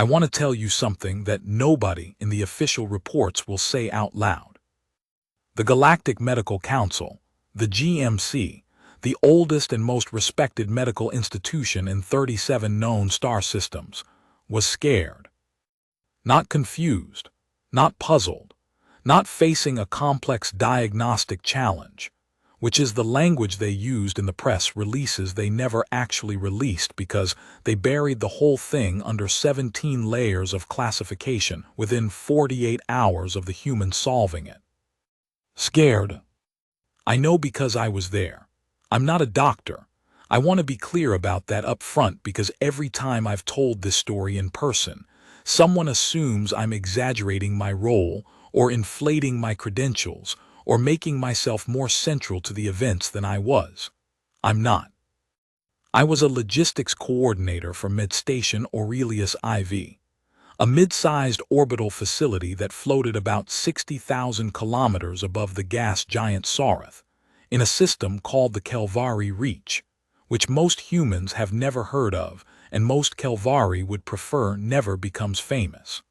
I want to tell you something that nobody in the official reports will say out loud. The Galactic Medical Council, the GMC, the oldest and most respected medical institution in 37 known star systems, was scared. Not confused, not puzzled, not facing a complex diagnostic challenge, which is the language they used in the press releases they never actually released because they buried the whole thing under 17 layers of classification within 48 hours of the human solving it. Scared. I know because I was there. I'm not a doctor. I want to be clear about that up front because every time I've told this story in person, someone assumes I'm exaggerating my role or inflating my credentials or making myself more central to the events than I was. I'm not. I was a logistics coordinator for Midstation Aurelius IV, a mid-sized orbital facility that floated about 60,000 kilometers above the gas giant Saurith, in a system called the Kelvari Reach, which most humans have never heard of and most Kelvari would prefer never becomes famous.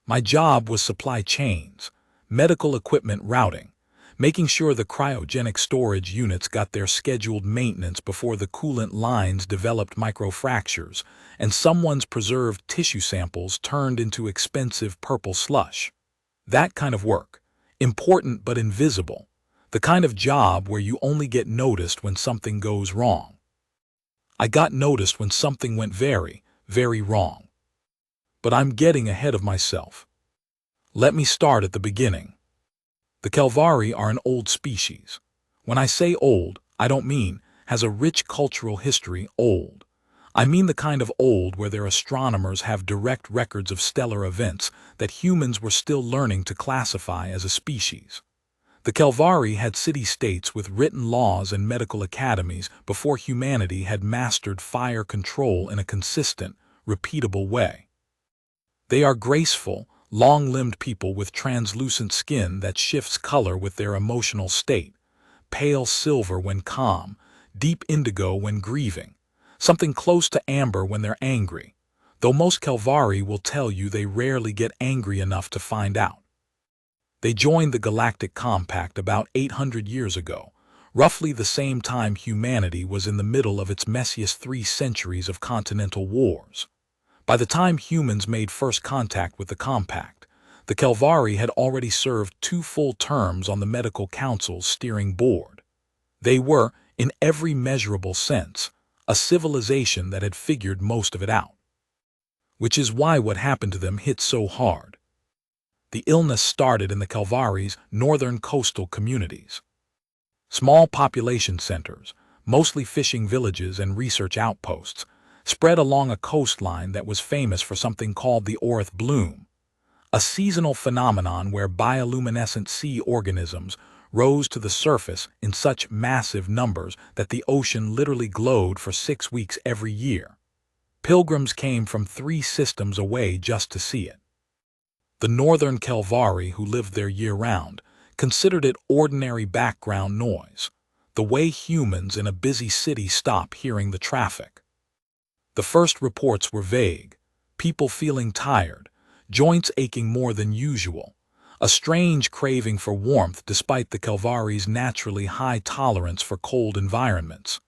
My job was supply chains, medical equipment routing, making sure the cryogenic storage units got their scheduled maintenance before the coolant lines developed microfractures and someone's preserved tissue samples turned into expensive purple slush. That kind of work, important but invisible, the kind of job where you only get noticed when something goes wrong. I got noticed when something went very, very wrong. But I'm getting ahead of myself. Let me start at the beginning. The Kelvari are an old species. When I say old, I don't mean has a rich cultural history old. I mean the kind of old where their astronomers have direct records of stellar events that humans were still learning to classify as a species. The Kelvari had city-states with written laws and medical academies before humanity had mastered fire control in a consistent, repeatable way. They are graceful, long-limbed people with translucent skin that shifts color with their emotional state, pale silver when calm, deep indigo when grieving, something close to amber when they're angry, though most Kelvari will tell you they rarely get angry enough to find out. They joined the Galactic Compact about 800 years ago, roughly the same time humanity was in the middle of its messiest 3 centuries of continental wars. By the time humans made first contact with the Compact, the Kelvari had already served 2 full terms on the Medical Council's steering board. They were, in every measurable sense, a civilization that had figured most of it out. Which is why what happened to them hit so hard. The illness started in the Kelvari's northern coastal communities. Small population centers, mostly fishing villages and research outposts, spread along a coastline that was famous for something called the Orith bloom, a seasonal phenomenon where bioluminescent sea organisms rose to the surface in such massive numbers that the ocean literally glowed for 6 weeks every year. Pilgrims came from 3 systems away just to see it. The northern Kelvari, who lived there year-round, considered it ordinary background noise, the way humans in a busy city stop hearing the traffic. The first reports were vague, people feeling tired, joints aching more than usual, a strange craving for warmth despite the Kelvari's naturally high tolerance for cold environments.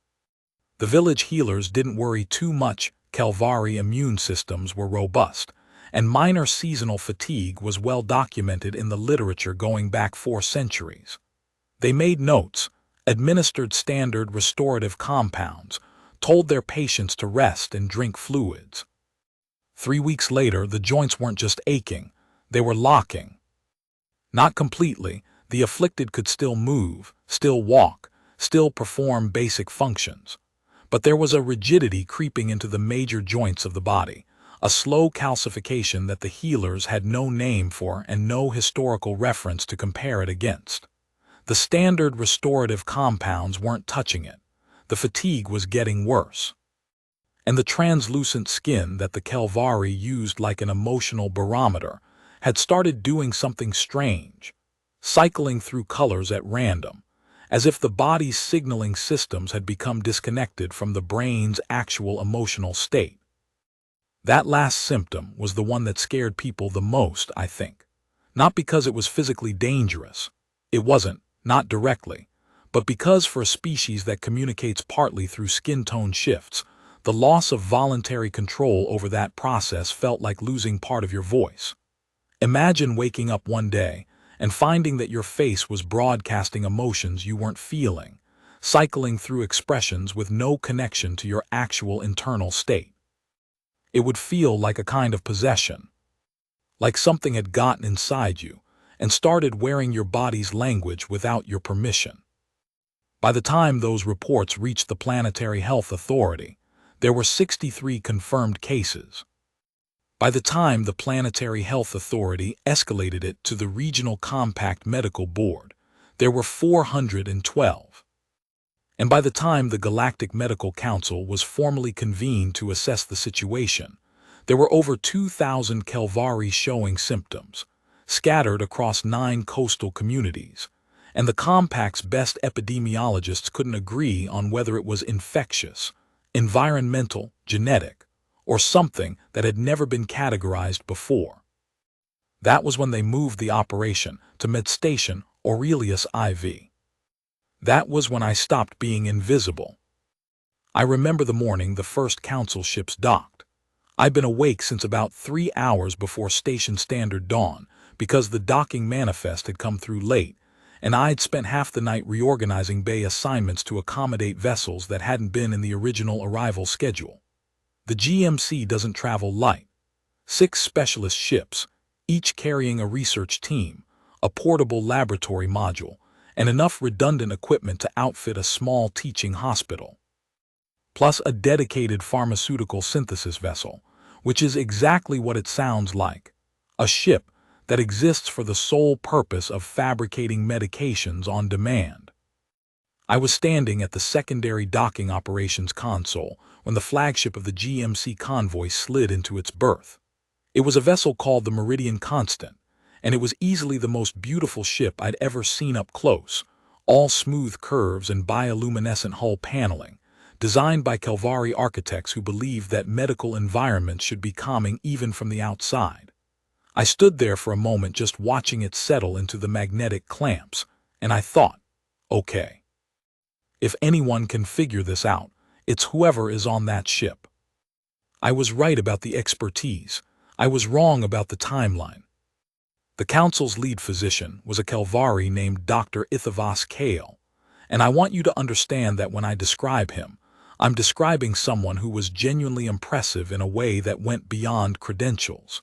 The village healers didn't worry too much. Kelvari immune systems were robust, and minor seasonal fatigue was well documented in the literature going back 4 centuries. They made notes, administered standard restorative compounds, told their patients to rest and drink fluids. 3 weeks later, the joints weren't just aching, they were locking. Not completely, the afflicted could still move, still walk, still perform basic functions. But there was a rigidity creeping into the major joints of the body, a slow calcification that the healers had no name for and no historical reference to compare it against. The standard restorative compounds weren't touching it. The fatigue was getting worse. And the translucent skin that the Kelvari used like an emotional barometer had started doing something strange, cycling through colors at random, as if the body's signaling systems had become disconnected from the brain's actual emotional state. That last symptom was the one that scared people the most, I think. Not because it was physically dangerous. It wasn't, not directly. But because for a species that communicates partly through skin tone shifts, the loss of voluntary control over that process felt like losing part of your voice. Imagine waking up one day and finding that your face was broadcasting emotions you weren't feeling, cycling through expressions with no connection to your actual internal state. It would feel like a kind of possession, like something had gotten inside you and started wearing your body's language without your permission. By the time those reports reached the Planetary Health Authority, there were 63 confirmed cases. By the time the Planetary Health Authority escalated it to the Regional Compact Medical Board, there were 412. And by the time the Galactic Medical Council was formally convened to assess the situation, there were over 2,000 Kelvari showing symptoms, scattered across 9 coastal communities, and the Compact's best epidemiologists couldn't agree on whether it was infectious, environmental, genetic, or something that had never been categorized before. That was when they moved the operation to MedStation Aurelius IV. That was when I stopped being invisible. I remember the morning the first council ships docked. I'd been awake since about 3 hours before station standard dawn because the docking manifest had come through late, and I'd spent half the night reorganizing bay assignments to accommodate vessels that hadn't been in the original arrival schedule. The GMC doesn't travel light. 6 specialist ships, each carrying a research team, a portable laboratory module, and enough redundant equipment to outfit a small teaching hospital. Plus a dedicated pharmaceutical synthesis vessel, which is exactly what it sounds like, a ship that exists for the sole purpose of fabricating medications on demand. I was standing at the secondary docking operations console when the flagship of the GMC convoy slid into its berth. It was a vessel called the Meridian Constant, and it was easily the most beautiful ship I'd ever seen up close, all smooth curves and bioluminescent hull paneling, designed by Kelvari architects who believed that medical environments should be calming even from the outside. I stood there for a moment just watching it settle into the magnetic clamps, and I thought, okay. If anyone can figure this out, it's whoever is on that ship. I was right about the expertise. I was wrong about the timeline. The council's lead physician was a Kelvari named Dr. Ithavas Kale, and I want you to understand that when I describe him, I'm describing someone who was genuinely impressive in a way that went beyond credentials.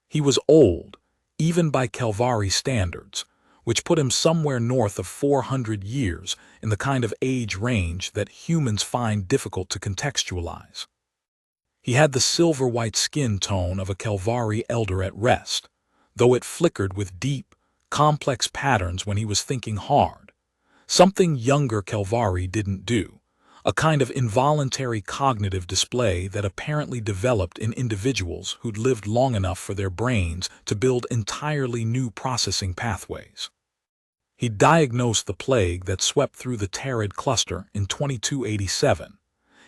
He was old, even by Kelvari standards, which put him somewhere north of 400 years in the kind of age range that humans find difficult to contextualize. He had the silver-white skin tone of a Kelvari elder at rest, though it flickered with deep, complex patterns when he was thinking hard, something younger Kelvari didn't do, a kind of involuntary cognitive display that apparently developed in individuals who'd lived long enough for their brains to build entirely new processing pathways. He diagnosed the plague that swept through the Tarid cluster in 2287.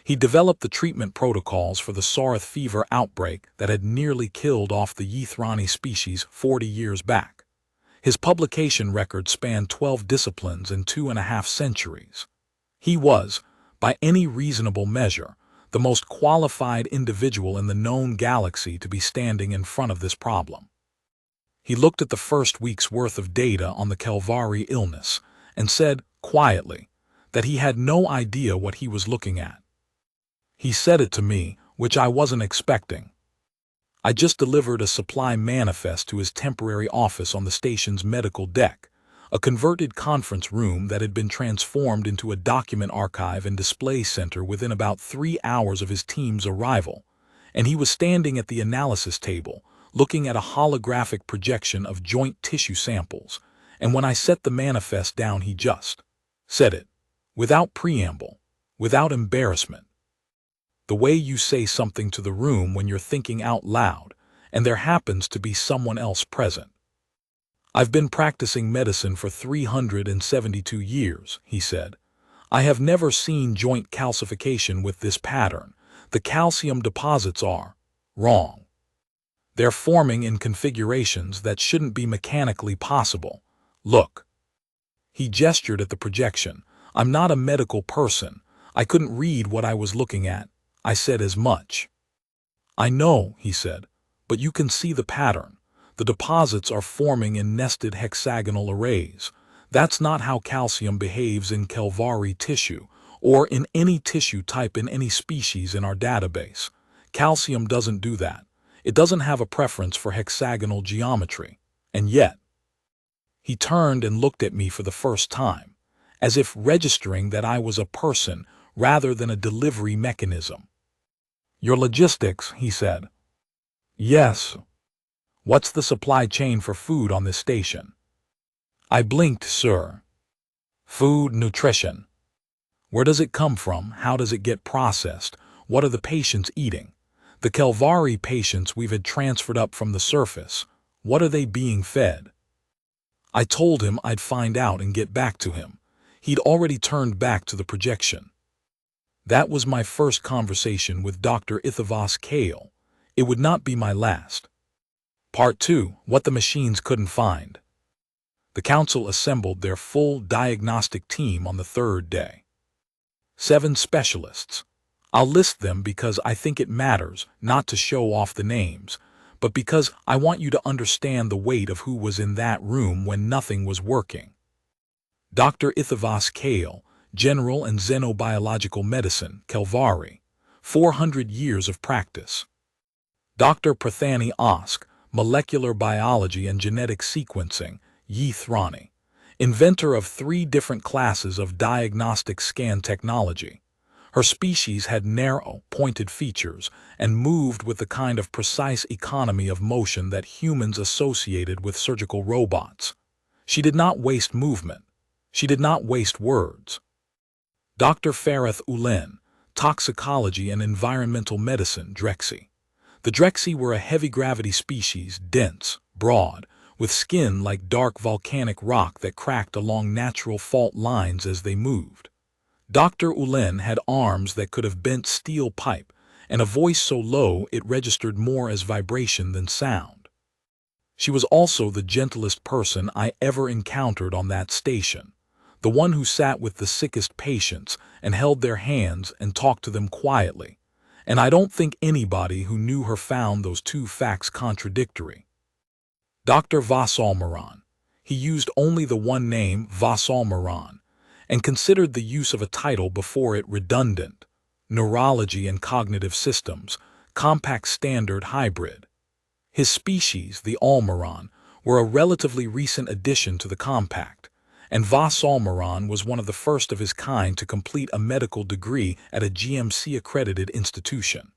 He developed the treatment protocols for the Sarith fever outbreak that had nearly killed off the Yithrani species 40 years back. His publication record spanned 12 disciplines in 2.5 centuries. He was, by any reasonable measure, the most qualified individual in the known galaxy to be standing in front of this problem. He looked at the first week's worth of data on the Kelvari illness and said, quietly, that he had no idea what he was looking at. He said it to me, which I wasn't expecting. I just delivered a supply manifest to his temporary office on the station's medical deck, a converted conference room that had been transformed into a document archive and display center within about 3 hours of his team's arrival, and he was standing at the analysis table, looking at a holographic projection of joint tissue samples, and when I set the manifest down he just said it, without preamble, without embarrassment. The way you say something to the room when you're thinking out loud, and there happens to be someone else present. I've been practicing medicine for 372 years, he said. I have never seen joint calcification with this pattern. The calcium deposits are Wrong. They're forming in configurations that shouldn't be mechanically possible. Look. He gestured at the projection. I'm not a medical person. I couldn't read what I was looking at. I said as much. I know, he said, but you can see the pattern. The deposits are forming in nested hexagonal arrays. That's not how calcium behaves in Calvary tissue, or in any tissue type in any species in our database. Calcium doesn't do that. It doesn't have a preference for hexagonal geometry. And yet, he turned and looked at me for the first time, as if registering that I was a person rather than a delivery mechanism. Your logistics, he said. Yes. What's the supply chain for food on this station? I blinked, sir. Food, nutrition. Where does it come from? How does it get processed? What are the patients eating? The Calvary patients we've had transferred up from the surface. What are they being fed? I told him I'd find out and get back to him. He'd already turned back to the projection. That was my first conversation with Dr. Ithavos Kale. It would not be my last. Part 2. What the machines couldn't find. The council assembled their full diagnostic team on the third day. 7 specialists. I'll list them because I think it matters, not to show off the names, but because I want you to understand the weight of who was in that room when nothing was working. Dr. Ithavos Kale, General and Xenobiological Medicine, Calvary, 400 years of practice. Dr. Prathani Osk, Molecular Biology and Genetic Sequencing, Yithrani, inventor of 3 different classes of diagnostic scan technology. Her species had narrow, pointed features and moved with the kind of precise economy of motion that humans associated with surgical robots. She did not waste movement. She did not waste words. Dr. Fareth Ulen, Toxicology and Environmental Medicine, Drexy. The Drexy were a heavy-gravity species, dense, broad, with skin like dark volcanic rock that cracked along natural fault lines as they moved. Dr. Ulen had arms that could have bent steel pipe, and a voice so low it registered more as vibration than sound. She was also the gentlest person I ever encountered on that station, the one who sat with the sickest patients and held their hands and talked to them quietly, and I don't think anybody who knew her found those 2 facts contradictory. Dr. Vasalmaran. He used only the one name, Vasalmaran, and considered the use of a title before it redundant. Neurology and Cognitive Systems, Compact Standard Hybrid. His species, the Almaran, were a relatively recent addition to the compact, and Vasalmaran was one of the first of his kind to complete a medical degree at a GMC-accredited institution.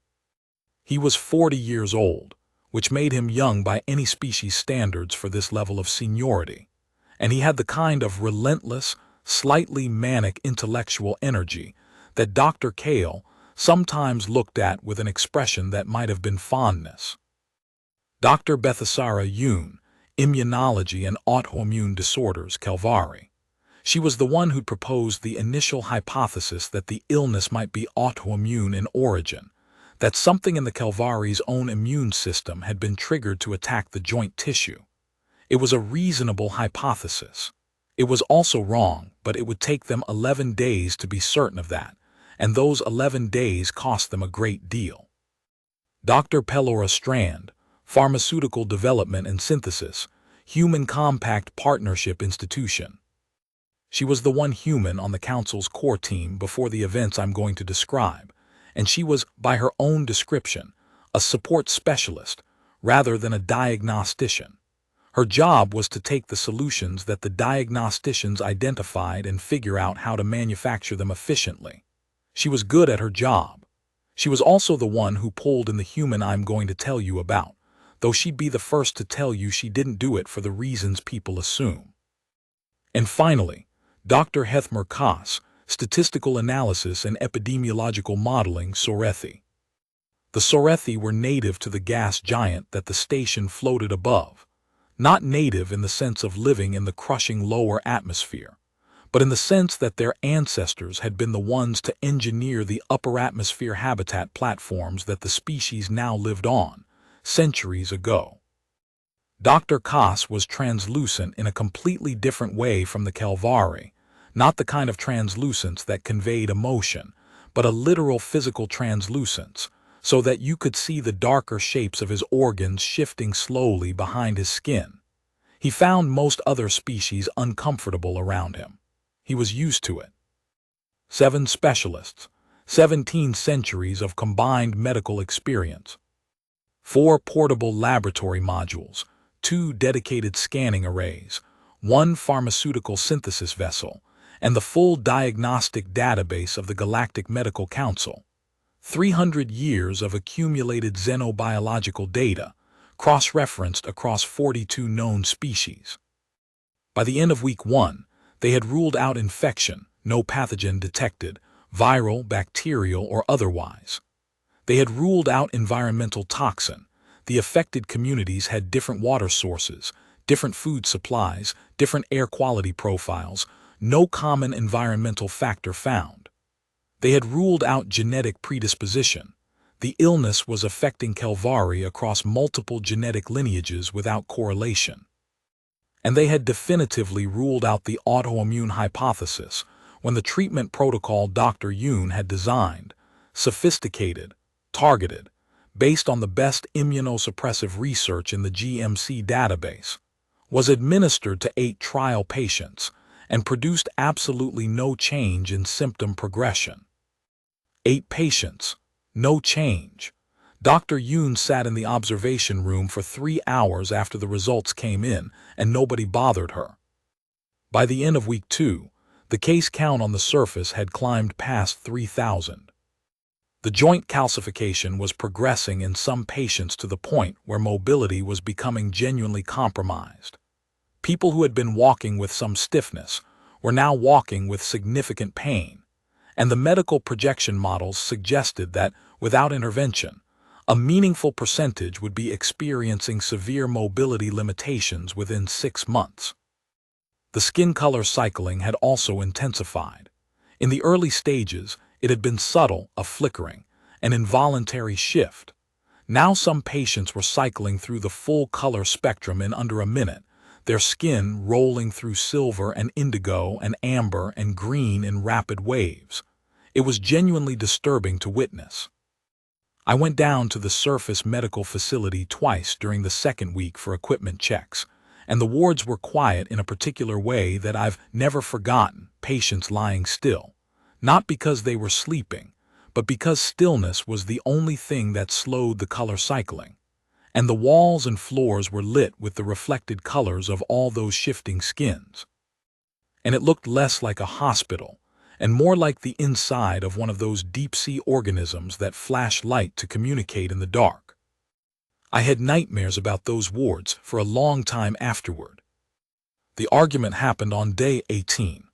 He was 40 years old, which made him young by any species standards for this level of seniority, and he had the kind of relentless, slightly manic intellectual energy that Dr. Kale sometimes looked at with an expression that might have been fondness. Dr. Bethesara Yoon, Immunology and Autoimmune Disorders, Calvary. She was the one who proposed the initial hypothesis that the illness might be autoimmune in origin, that something in the Calvary's own immune system had been triggered to attack the joint tissue. It was a reasonable hypothesis. It was also wrong, but it would take them 11 days to be certain of that, and those 11 days cost them a great deal. Dr. Pelora Strand, Pharmaceutical Development and Synthesis, Human Compact Partnership Institution. She was the one human on the council's core team before the events I'm going to describe, and she was, by her own description, a support specialist rather than a diagnostician. Her job was to take the solutions that the diagnosticians identified and figure out how to manufacture them efficiently. She was good at her job. She was also the one who pulled in the human I'm going to tell you about, though she'd be the first to tell you she didn't do it for the reasons people assume. And finally, Dr. Hethmer Koss, Statistical Analysis and Epidemiological Modeling, Sorethi. The Sorethi were native to the gas giant that the station floated above, not native in the sense of living in the crushing lower atmosphere, but in the sense that their ancestors had been the ones to engineer the upper atmosphere habitat platforms that the species now lived on, centuries ago. Dr. Koss was translucent in a completely different way from the Calvari, not the kind of translucence that conveyed emotion, but a literal physical translucence, so that you could see the darker shapes of his organs shifting slowly behind his skin. He found most other species uncomfortable around him. He was used to it. 7 specialists, 17 centuries of combined medical experience. 4 portable laboratory modules, 2 dedicated scanning arrays, 1 pharmaceutical synthesis vessel, and the full diagnostic database of the Galactic Medical Council. 300 years of accumulated xenobiological data, cross-referenced across 42 known species. By the end of week 1, they had ruled out infection, no pathogen detected, viral, bacterial, or otherwise. They had ruled out environmental toxin. The affected communities had different water sources, different food supplies, different air quality profiles, no common environmental factor found. They had ruled out genetic predisposition. The illness was affecting Calvari across multiple genetic lineages without correlation. And they had definitively ruled out the autoimmune hypothesis when the treatment protocol Dr. Yoon had designed, sophisticated, targeted, based on the best immunosuppressive research in the GMC database, was administered to 8 trial patients and produced absolutely no change in symptom progression. 8 patients, no change. Dr. Yoon sat in the observation room for 3 hours after the results came in, and nobody bothered her. By the end of week 2, the case count on the surface had climbed past 3,000. The joint calcification was progressing in some patients to the point where mobility was becoming genuinely compromised. People who had been walking with some stiffness were now walking with significant pain, and the medical projection models suggested that, without intervention, a meaningful percentage would be experiencing severe mobility limitations within 6 months. The skin color cycling had also intensified. In the early stages, it had been subtle, a flickering, an involuntary shift. Now some patients were cycling through the full color spectrum in under a minute, their skin rolling through silver and indigo and amber and green in rapid waves. It was genuinely disturbing to witness. I went down to the surface medical facility twice during the second week for equipment checks, and the wards were quiet in a particular way that I've never forgotten, patients lying still. Not because they were sleeping, but because stillness was the only thing that slowed the color cycling, and the walls and floors were lit with the reflected colors of all those shifting skins. And it looked less like a hospital, and more like the inside of one of those deep-sea organisms that flash light to communicate in the dark. I had nightmares about those wards for a long time afterward. The argument happened on day 18.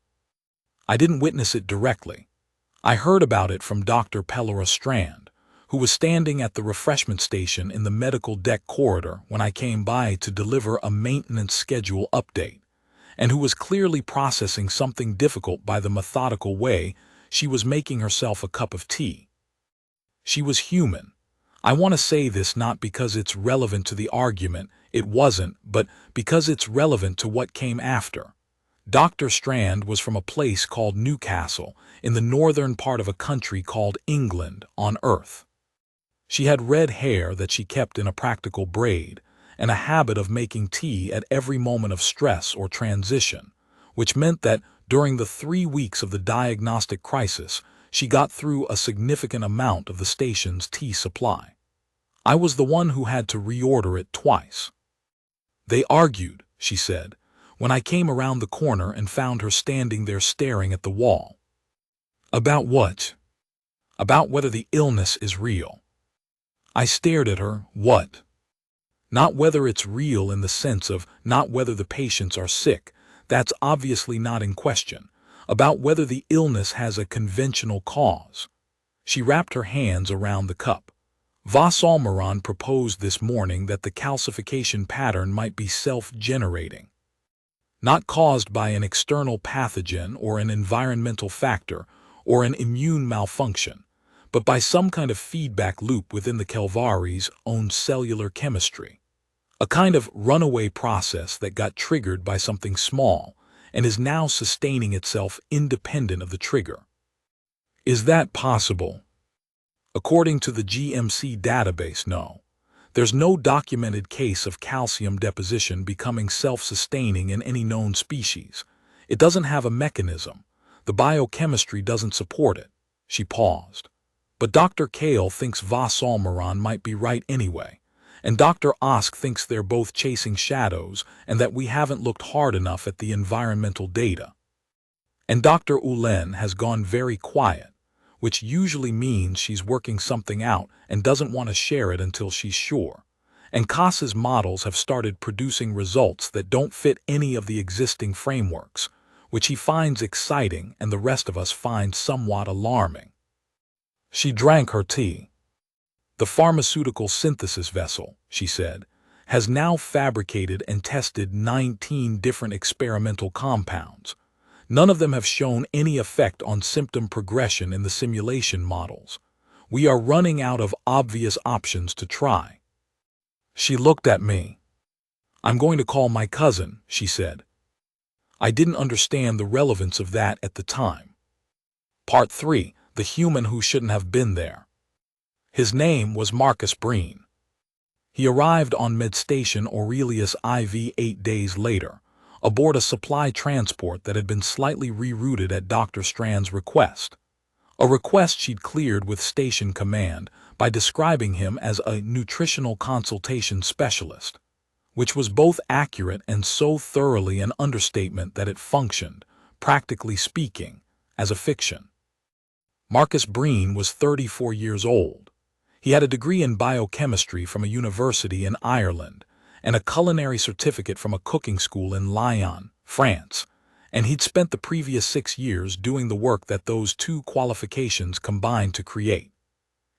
I didn't witness it directly. I heard about it from Dr. Pelora Strand, who was standing at the refreshment station in the medical deck corridor when I came by to deliver a maintenance schedule update, and who was clearly processing something difficult by the methodical way she was making herself a cup of tea. She was human. I want to say this not because it's relevant to the argument, it wasn't, but because it's relevant to what came after. Dr. Strand was from a place called Newcastle, in the northern part of a country called England on Earth. She had red hair that she kept in a practical braid, and a habit of making tea at every moment of stress or transition, which meant that during the 3 weeks of the diagnostic crisis, she got through a significant amount of the station's tea supply. I was the one who had to reorder it twice. They argued, she said, when I came around the corner and found her standing there staring at the wall. About what? About whether the illness is real. I stared at her. What? Not whether it's real in the sense of not whether the patients are sick, that's obviously not in question, about whether the illness has a conventional cause. She wrapped her hands around the cup. Vassalmaran proposed this morning that the calcification pattern might be self-generating. not caused by an external pathogen or an environmental factor or an immune malfunction, but by some kind of feedback loop within the Kelvari's own cellular chemistry. A kind of runaway process that got triggered by something small and is now sustaining itself independent of the trigger. Is that possible? According to the GMC database, no. There's no documented case of calcium deposition becoming self-sustaining in any known species. It doesn't have a mechanism. The biochemistry doesn't support it. She paused. But Dr. Kale thinks Vassalmaran might be right anyway. And Dr. Osk thinks they're both chasing shadows and that we haven't looked hard enough at the environmental data. And Dr. Ulen has gone very quiet, which usually means she's working something out and doesn't want to share it until she's sure. And Kasa's models have started producing results that don't fit any of the existing frameworks, which he finds exciting and the rest of us find somewhat alarming. She drank her tea. The pharmaceutical synthesis vessel, she said, has now fabricated and tested 19 different experimental compounds. None of them have shown any effect on symptom progression in the simulation models. We are running out of obvious options to try. She looked at me. I'm going to call my cousin, she said. I didn't understand the relevance of that at the time. Part 3. The human who shouldn't have been there. His name was Marcus Breen. He arrived on Medstation Aurelius IV 8 days later, aboard a supply transport that had been slightly rerouted at Dr. Strand's request. A request she'd cleared with station command by describing him as a nutritional consultation specialist, which was both accurate and so thoroughly an understatement that it functioned, practically speaking, as a fiction. Marcus Breen was 34 years old. He had a degree in biochemistry from a university in Ireland and a culinary certificate from a cooking school in Lyon, France, and he'd spent the previous 6 years doing the work that those two qualifications combined to create.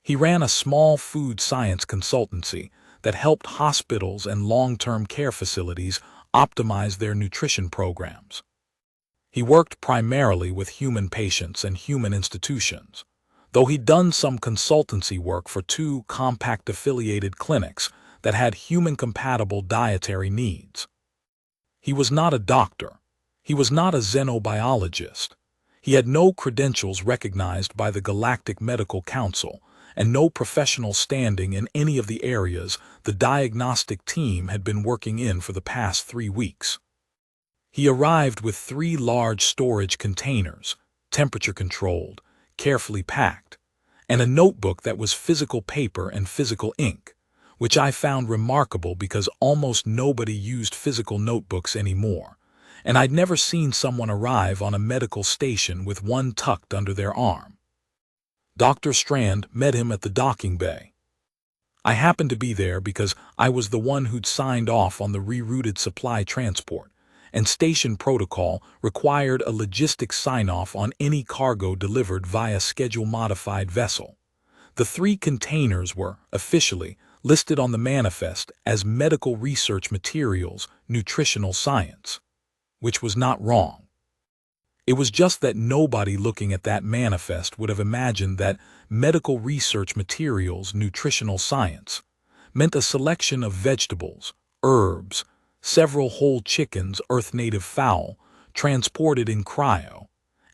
He ran a small food science consultancy that helped hospitals and long-term care facilities optimize their nutrition programs. He worked primarily with human patients and human institutions, though he'd done some consultancy work for 2 compact-affiliated clinics that had human-compatible dietary needs. He was not a doctor. He was not a xenobiologist. He had no credentials recognized by the Galactic Medical Council and no professional standing in any of the areas the diagnostic team had been working in for the past 3 weeks. He arrived with 3 large storage containers, temperature-controlled, carefully packed, and a notebook that was physical paper and physical ink, which I found remarkable because almost nobody used physical notebooks anymore, and I'd never seen someone arrive on a medical station with one tucked under their arm. Dr. Strand met him at the docking bay. I happened to be there because I was the one who'd signed off on the rerouted supply transport, and station protocol required a logistics sign-off on any cargo delivered via schedule-modified vessel. The 3 containers were, officially, listed on the manifest as medical research materials, nutritional science, which was not wrong. It was just that nobody looking at that manifest would have imagined that medical research materials, nutritional science, meant a selection of vegetables, herbs, several whole chickens, earth-native fowl, transported in cryo,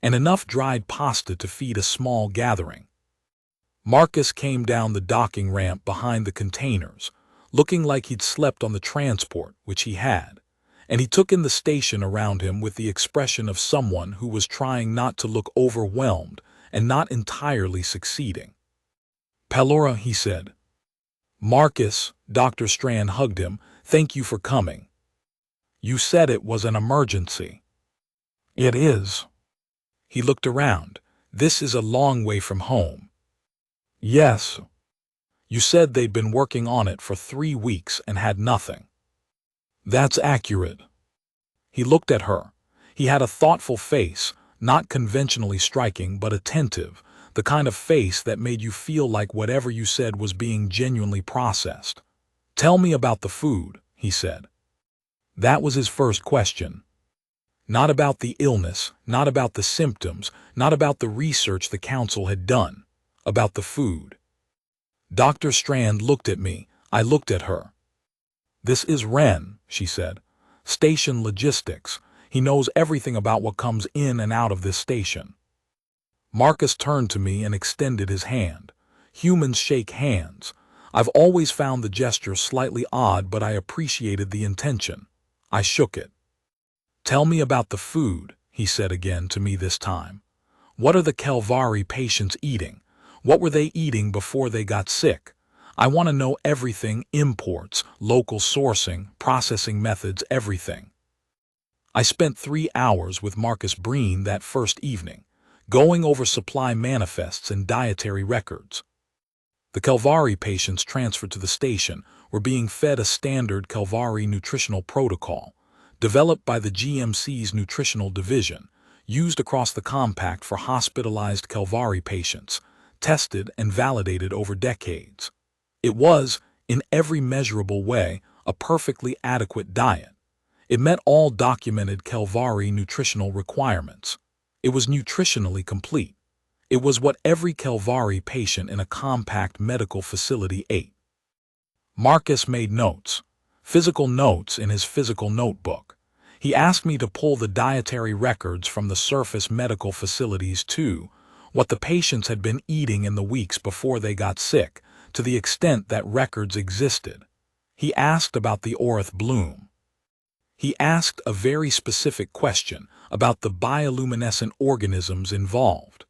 and enough dried pasta to feed a small gathering. Marcus came down the docking ramp behind the containers, looking like he'd slept on the transport, which he had, and he took in the station around him with the expression of someone who was trying not to look overwhelmed and not entirely succeeding. "Pelora," he said. "Marcus," Dr. Strand hugged him, "thank you for coming. You said it was an emergency." "It is." He looked around. "This is a long way from home." "Yes." "You said they'd been working on it for 3 weeks and had nothing." "That's accurate." He looked at her. He had a thoughtful face, not conventionally striking but attentive, the kind of face that made you feel like whatever you said was being genuinely processed. "Tell me about the food," he said. That was his first question. Not about the illness, not about the symptoms, not about the research the council had done. About the food. Dr. Strand looked at me. I looked at her. "This is Ren," she said. "Station logistics. He knows everything about what comes in and out of this station." Marcus turned to me and extended his hand. Humans shake hands. I've always found the gesture slightly odd, but I appreciated the intention. I shook it. "Tell me about the food," he said again to me this time. "What are the Calvari patients eating? What were they eating before they got sick? I want to know everything: imports, local sourcing, processing methods, everything." I spent 3 hours with Marcus Breen that first evening, going over supply manifests and dietary records. The Calvari patients transferred to the station were being fed a standard Calvari nutritional protocol, developed by the GMC's nutritional division, used across the compact for hospitalized Calvari patients, tested and validated over decades. It was, in every measurable way, a perfectly adequate diet. It met all documented Calvari nutritional requirements. It was nutritionally complete. It was what every Calvari patient in a compact medical facility ate. Marcus made notes, physical notes in his physical notebook. He asked me to pull the dietary records from the surface medical facilities too, what the patients had been eating in the weeks before they got sick, to the extent that records existed. He asked about the orth bloom. He asked a very specific question about the bioluminescent organisms involved,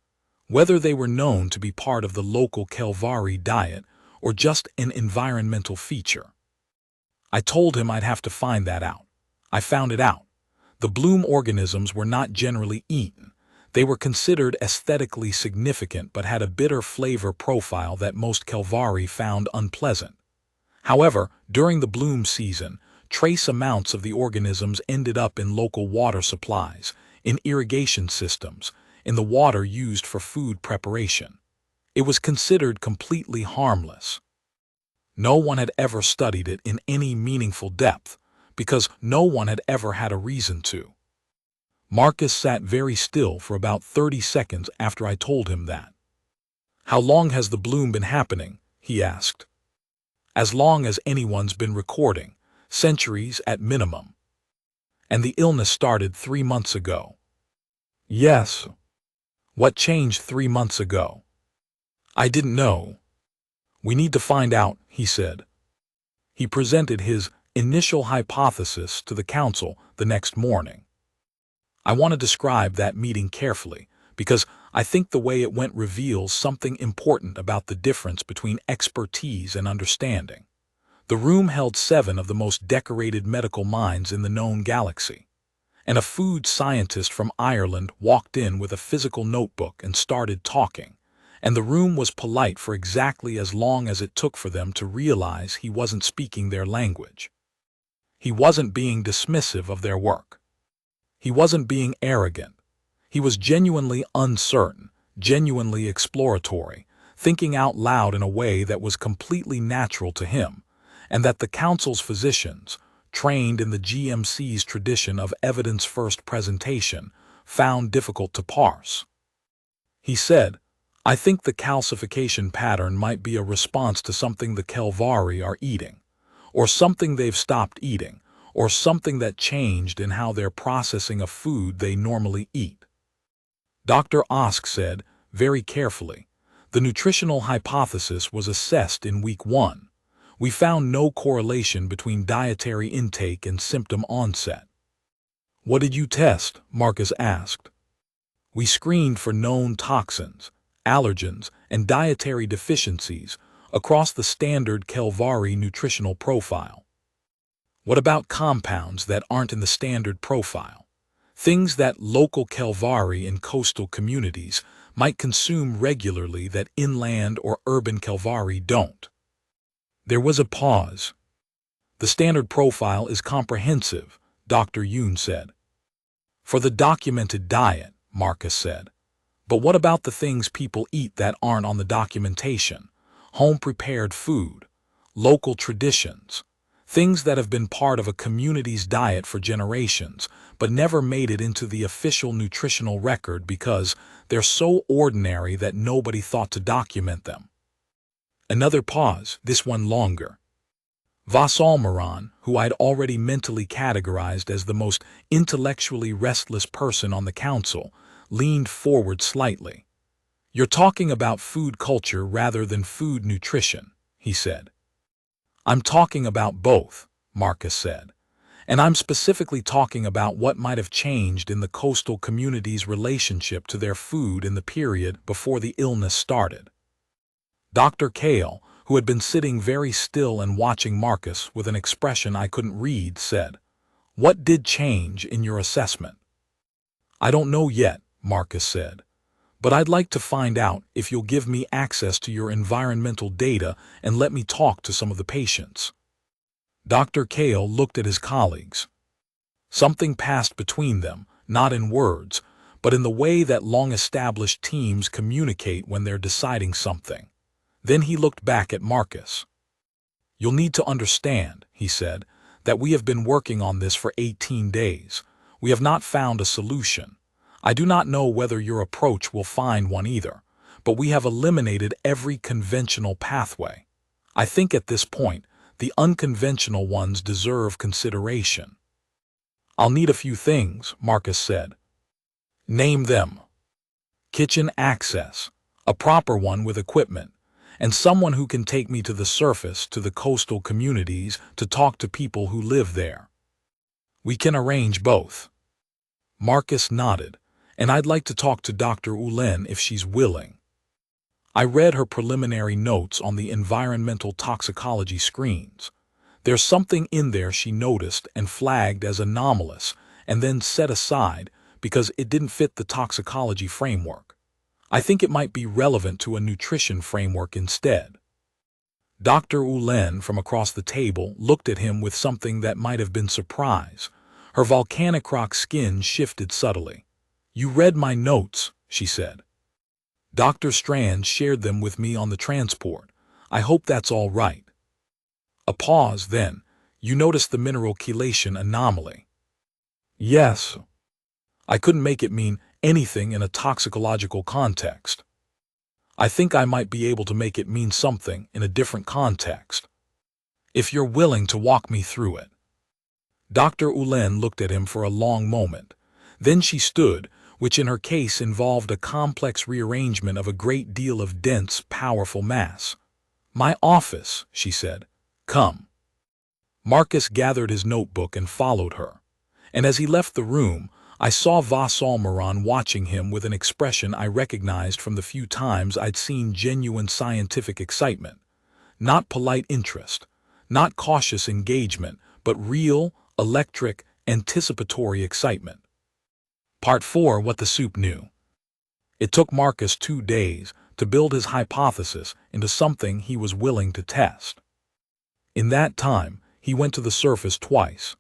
whether they were known to be part of the local Calvari diet or just an environmental feature. I told him I'd have to find that out. I found it out. The bloom organisms were not generally eaten. They were considered aesthetically significant but had a bitter flavor profile that most Calvari found unpleasant. However, during the bloom season, trace amounts of the organisms ended up in local water supplies, in irrigation systems, in the water used for food preparation. It was considered completely harmless. No one had ever studied it in any meaningful depth, because no one had ever had a reason to. Marcus sat very still for about 30 seconds after I told him that. "How long has the bloom been happening?" he asked. "As long as anyone's been recording, centuries at minimum." "And the illness started 3 months ago?" "Yes." "What changed 3 months ago?" "I didn't know." "We need to find out," he said. He presented his initial hypothesis to the council the next morning. I want to describe that meeting carefully, because I think the way it went reveals something important about the difference between expertise and understanding. The room held 7 of the most decorated medical minds in the known galaxy, and a food scientist from Ireland walked in with a physical notebook and started talking, and the room was polite for exactly as long as it took for them to realize he wasn't speaking their language. He wasn't being dismissive of their work. He wasn't being arrogant. He was genuinely uncertain, genuinely exploratory, thinking out loud in a way that was completely natural to him, and that the council's physicians, trained in the GMC's tradition of evidence-first presentation, found difficult to parse. He said, "I think the calcification pattern might be a response to something the Calvari are eating, or something they've stopped eating, or something that changed in how they're processing a food they normally eat." Dr. Osk said, very carefully, "The nutritional hypothesis was assessed in week 1. We found no correlation between dietary intake and symptom onset." "What did you test?" Marcus asked. "We screened for known toxins, allergens, and dietary deficiencies across the standard Calvari nutritional profile." "What about compounds that aren't in the standard profile? Things that local Calvari in coastal communities might consume regularly that inland or urban Calvari don't?" There was a pause. "The standard profile is comprehensive," Dr. Yoon said. "For the documented diet," Marcus said. "But what about the things people eat that aren't on the documentation? Home-prepared food, local traditions, things that have been part of a community's diet for generations, but never made it into the official nutritional record because they're so ordinary that nobody thought to document them. Another pause, this one longer. Vasalmaran, who I'd already mentally categorized as the most intellectually restless person on the council, leaned forward slightly. "You're talking about food culture rather than food nutrition," he said. "I'm talking about both," Marcus said. "And I'm specifically talking about what might have changed in the coastal community's relationship to their food in the period before the illness started." Dr. Kale, who had been sitting very still and watching Marcus with an expression I couldn't read, said, "What did change in your assessment?" "I don't know yet," Marcus said, "but I'd like to find out if you'll give me access to your environmental data and let me talk to some of the patients." Dr. Kale looked at his colleagues. Something passed between them, not in words, but in the way that long-established teams communicate when they're deciding something. Then he looked back at Marcus. "You'll need to understand," he said, "that we have been working on this for 18 days. We have not found a solution. I do not know whether your approach will find one either, but we have eliminated every conventional pathway. I think at this point, the unconventional ones deserve consideration." "I'll need a few things," Marcus said. "Name them." "Kitchen access, a proper one with equipment, and someone who can take me to the surface, to the coastal communities, to talk to people who live there." "We can arrange both." Marcus nodded. "And I'd like to talk to Dr. Ulen if she's willing." I read her preliminary notes on the environmental toxicology screens. There's something in there she noticed and flagged as anomalous, and then set aside because it didn't fit the toxicology framework. I think it might be relevant to a nutrition framework instead. Dr. Ulen from across the table looked at him with something that might have been surprise. Her volcanic rock skin shifted subtly. "You read my notes," she said. "Dr. Strand shared them with me on the transport. I hope that's all right." A pause, then. "You noticed the mineral chelation anomaly?" "Yes. I couldn't make it mean anything in a toxicological context. I think I might be able to make it mean something in a different context. If you're willing to walk me through it." Dr. Ulen looked at him for a long moment. Then she stood, which in her case involved a complex rearrangement of a great deal of dense, powerful mass. "My office," she said. "Come." Marcus gathered his notebook and followed her. And as he left the room, I saw Vasalmaran watching him with an expression I recognized from the few times I'd seen genuine scientific excitement. Not polite interest, not cautious engagement, but real, electric, anticipatory excitement. Part 4. What the soup knew. It took Marcus 2 days to build his hypothesis into something he was willing to test. In that time, he went to the surface twice.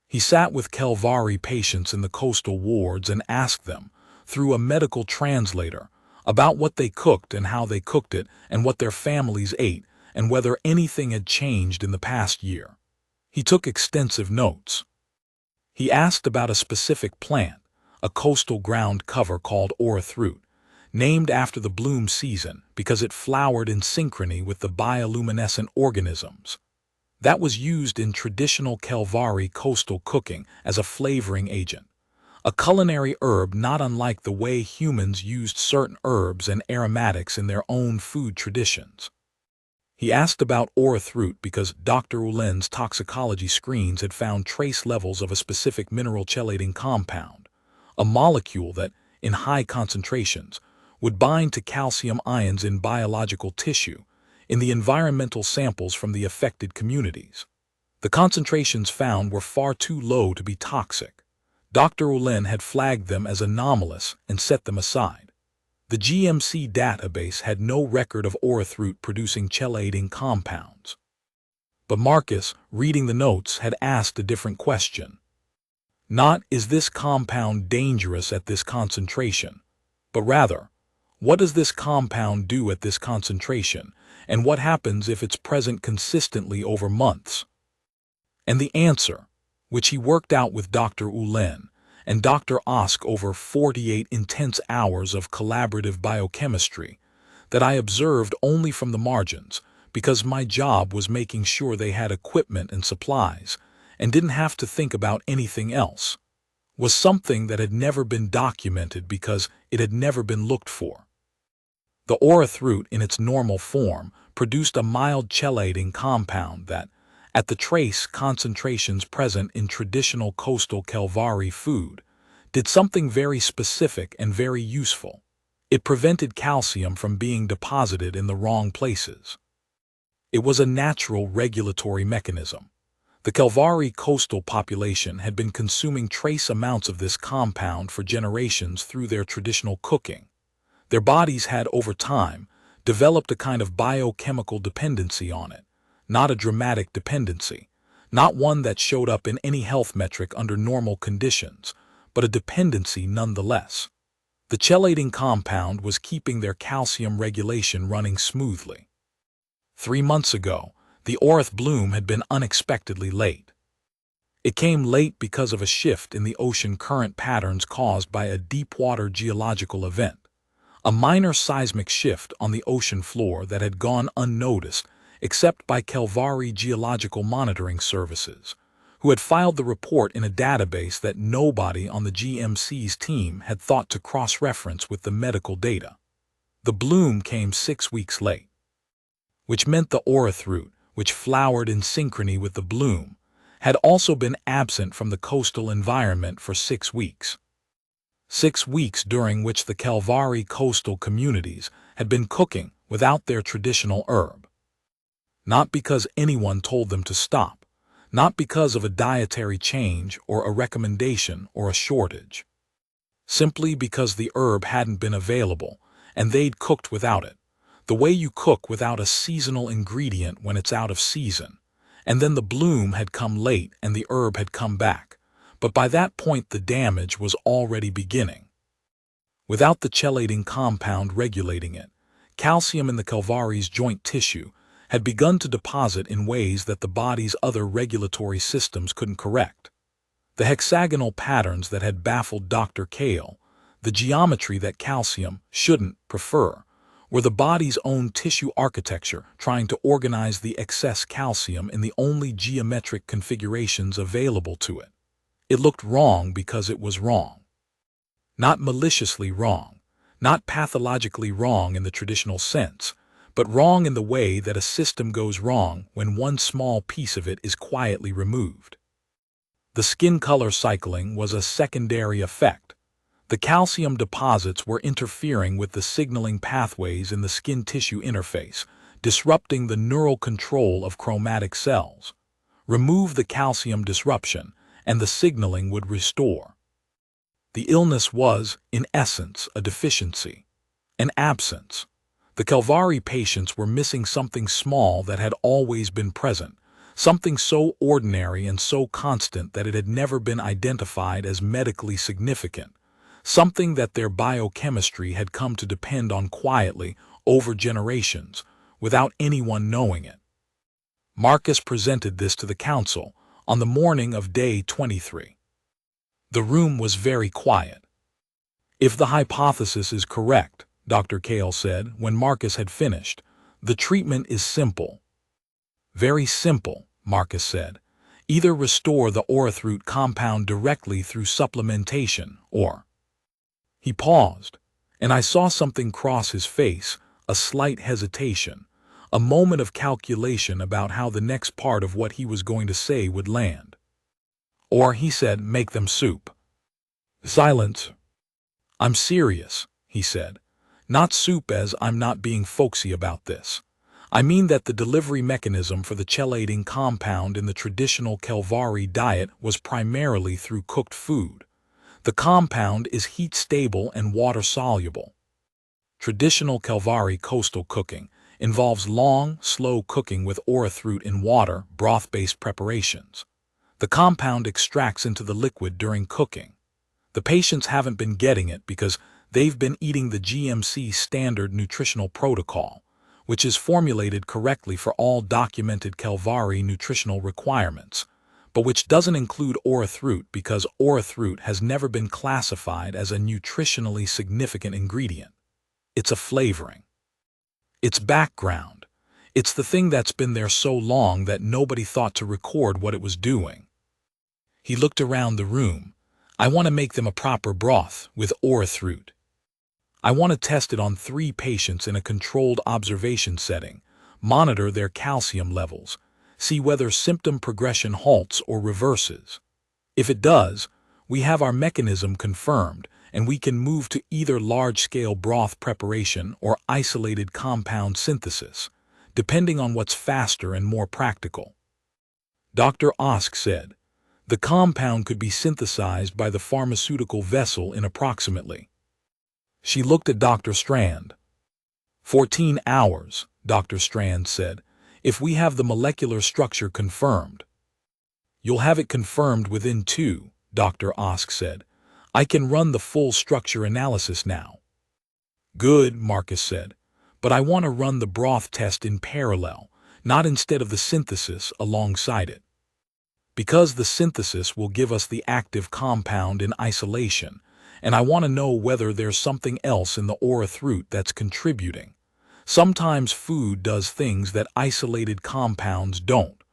He sat with Kelvari patients in the coastal wards and asked them, through a medical translator, about what they cooked and how they cooked it and what their families ate and whether anything had changed in the past year. He took extensive notes. He asked about a specific plant, a coastal ground cover called orthroot, named after the bloom season because it flowered in synchrony with the bioluminescent organisms. That was used in traditional Kelvari coastal cooking as a flavoring agent, a culinary herb not unlike the way humans used certain herbs and aromatics in their own food traditions. He asked about orthroot because Dr. Ulen's toxicology screens had found trace levels of a specific mineral chelating compound, a molecule that, in high concentrations, would bind to calcium ions in biological tissue in the environmental samples from the affected communities. The concentrations found were far too low to be toxic. Dr. Ulen had flagged them as anomalous and set them aside. The GMC database had no record of orthroot producing chelating compounds. But Marcus, reading the notes, had asked a different question. Not, is this compound dangerous at this concentration, but rather, what does this compound do at this concentration, and what happens if it's present consistently over months? And the answer, which he worked out with Dr. Ulen and Dr. Osk over 48 intense hours of collaborative biochemistry, that I observed only from the margins, because my job was making sure they had equipment and supplies, and didn't have to think about anything else, was something that had never been documented because it had never been looked for. The oreth root in its normal form produced a mild chelating compound that, at the trace concentrations present in traditional coastal Kelvari food, did something very specific and very useful. It prevented calcium from being deposited in the wrong places. It was a natural regulatory mechanism. The Kelvari coastal population had been consuming trace amounts of this compound for generations through their traditional cooking. Their bodies had, over time, developed a kind of biochemical dependency on it, not a dramatic dependency, not one that showed up in any health metric under normal conditions, but a dependency nonetheless. The chelating compound was keeping their calcium regulation running smoothly. 3 months ago, the oreth bloom had been unexpectedly late. It came late because of a shift in the ocean current patterns caused by a deep-water geological event, a minor seismic shift on the ocean floor that had gone unnoticed except by Kelvari Geological Monitoring Services, who had filed the report in a database that nobody on the GMC's team had thought to cross-reference with the medical data. The bloom came 6 weeks late, which meant the oreth root, which flowered in synchrony with the bloom, had also been absent from the coastal environment for 6 weeks. 6 weeks during which the Kelvari coastal communities had been cooking without their traditional herb. Not because anyone told them to stop, not because of a dietary change or a recommendation or a shortage. Simply because the herb hadn't been available and they'd cooked without it, the way you cook without a seasonal ingredient when it's out of season. And then the bloom had come late and the herb had come back, but by that point the damage was already beginning. Without the chelating compound regulating it, calcium in the Kelvari's joint tissue had begun to deposit in ways that the body's other regulatory systems couldn't correct. The hexagonal patterns that had baffled Dr. Kale, the geometry that calcium shouldn't prefer, were the body's own tissue architecture trying to organize the excess calcium in the only geometric configurations available to it. It looked wrong because it was wrong. Not maliciously wrong, not pathologically wrong in the traditional sense, but wrong in the way that a system goes wrong when one small piece of it is quietly removed. The skin color cycling was a secondary effect. The calcium deposits were interfering with the signaling pathways in the skin tissue interface, disrupting the neural control of chromatic cells. Remove the calcium disruption, and the signaling would restore. The illness was, in essence, a deficiency, an absence. The Kelvari patients were missing something small that had always been present, something so ordinary and so constant that it had never been identified as medically significant, something that their biochemistry had come to depend on quietly over generations, without anyone knowing it. Marcus presented this to the council on the morning of day 23. The room was very quiet. "If the hypothesis is correct," Dr. Kale said when Marcus had finished, "the treatment is simple." "Very simple," Marcus said. "Either restore the oreth root compound directly through supplementation, or—" He paused, and I saw something cross his face, a slight hesitation, a moment of calculation about how the next part of what he was going to say would land. "Or," he said, "make them soup." Silence. "I'm serious," he said. "Not soup as I'm not being folksy about this. I mean that the delivery mechanism for the chelating compound in the traditional Kelvari diet was primarily through cooked food. The compound is heat-stable and water-soluble. Traditional Kelvari coastal cooking involves long, slow cooking with oreth root in water, broth-based preparations. The compound extracts into the liquid during cooking. The patients haven't been getting it because they've been eating the GMC standard nutritional protocol, which is formulated correctly for all documented Kelvari nutritional requirements, but which doesn't include erythroot because erythroot has never been classified as a nutritionally significant ingredient. It's a flavoring. It's background. It's the thing that's been there so long that nobody thought to record what it was doing. He looked around the room. I want to make them a proper broth with erythroot. I want to test it on 3 patients in a controlled observation setting, monitor their calcium levels, see whether symptom progression halts or reverses. If it does, we have our mechanism confirmed and we can move to either large-scale broth preparation or isolated compound synthesis, depending on what's faster and more practical. Dr. Osk said, the compound could be synthesized by the pharmaceutical vessel in approximately. She looked at Dr. Strand. 14 hours, Dr. Strand said, if we have the molecular structure confirmed. You'll have it confirmed within 2, Dr. Osk said. I can run the full structure analysis now. Good, Marcus said, but I want to run the broth test in parallel, not instead of the synthesis alongside it. Because the synthesis will give us the active compound in isolation, and I want to know whether there's something else in the erythroot that's contributing. Sometimes food does things that isolated compounds don't.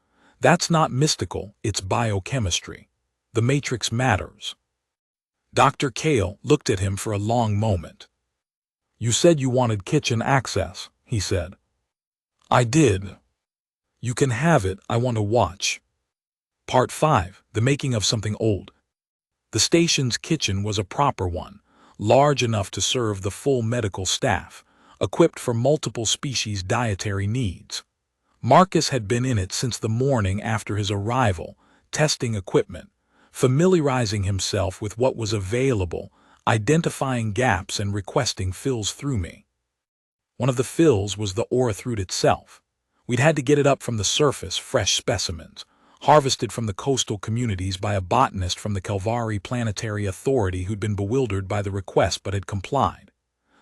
That's not mystical, it's biochemistry. The matrix matters. Dr. Kale looked at him for a long moment. You said you wanted kitchen access, he said. I did. You can have it, I want to watch. Part 5, The Making of Something Old. The station's kitchen was a proper one, large enough to serve the full medical staff, equipped for multiple species' dietary needs. Marcus had been in it since the morning after his arrival, testing equipment, familiarizing himself with what was available, identifying gaps and requesting fills through me. One of the fills was the erythroot itself. We'd had to get it up from the surface, fresh specimens, harvested from the coastal communities by a botanist from the Calvary Planetary Authority who'd been bewildered by the request but had complied.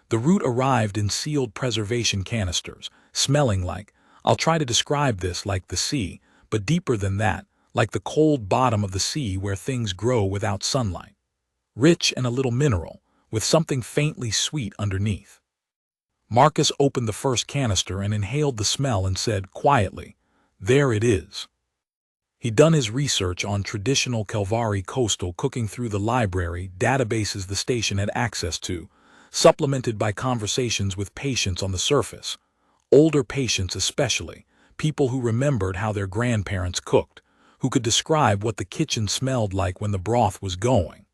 The root arrived in sealed preservation canisters, smelling like, I'll try to describe this like the sea, but deeper than that, like the cold bottom of the sea where things grow without sunlight. Rich and a little mineral, with something faintly sweet underneath. Marcus opened the first canister and inhaled the smell and said quietly, there it is. He'd done his research on traditional Calvary coastal cooking through the library databases the station had access to, supplemented by conversations with patients on the surface, older patients especially, people who remembered how their grandparents cooked, who could describe what the kitchen smelled like when the broth was going.